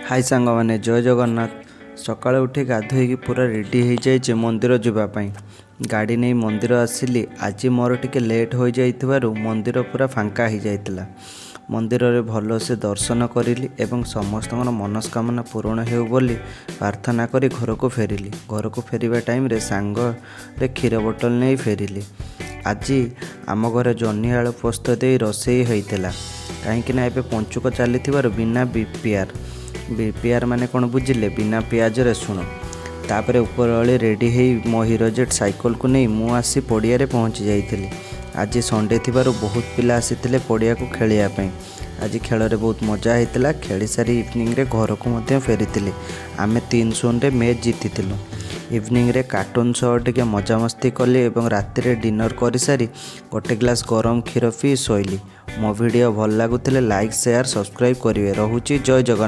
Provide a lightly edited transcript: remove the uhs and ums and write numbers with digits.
हाय सांग मैंने जय जगन्नाथ। सकाल उठी गाधोई पूरा रेडी हो जाए मंदिर जावाई। गाड़ी नहीं मंदिर आसिली। आज मोर टिके लेट हो जाइथिबारु मंदिर पूरा फांका हो जाइतिला। मंदिर रे भल से दर्शन करिली एवं समस्त मनस्कामना पूर्ण हो बोली प्रार्थना करी घर को फेरिली। घर को फेरिबा टाइम रे सांग रे क्षीर बोतल नहीं फेरिली। आज आम घर जह्नी आलू पोस्त दे रोसई होइतिला। कहीं एबे पंचुक चली बिना बीपीआर माने कौन बुझिले बिना पियाज रसुण। तापर ऊपर वाले रेडी है मो हीरो जेट साइकिल को नहीं मु आसी पड़िया पहुँची जाइली। आज संडे थिबारु बहुत पिला आसीथिले पड़िया को खेलियापाई। आज खेल रे बहुत मजा होता। खेली सारी इवनिंग रे घर को मध्य फेरी। आमे 3-0 रे मैच जीतिलु। इवनिंग रे कार्टून शो टिके मजामस्ती कली एवं राति रे डिनर कर सारी गोटे ग्लास गरम क्षीर पी शोइली। मो वीडियो भल लगुले लाइक शेयर सब्सक्राइब करेंगे। रहुची जय जगन्नाथ।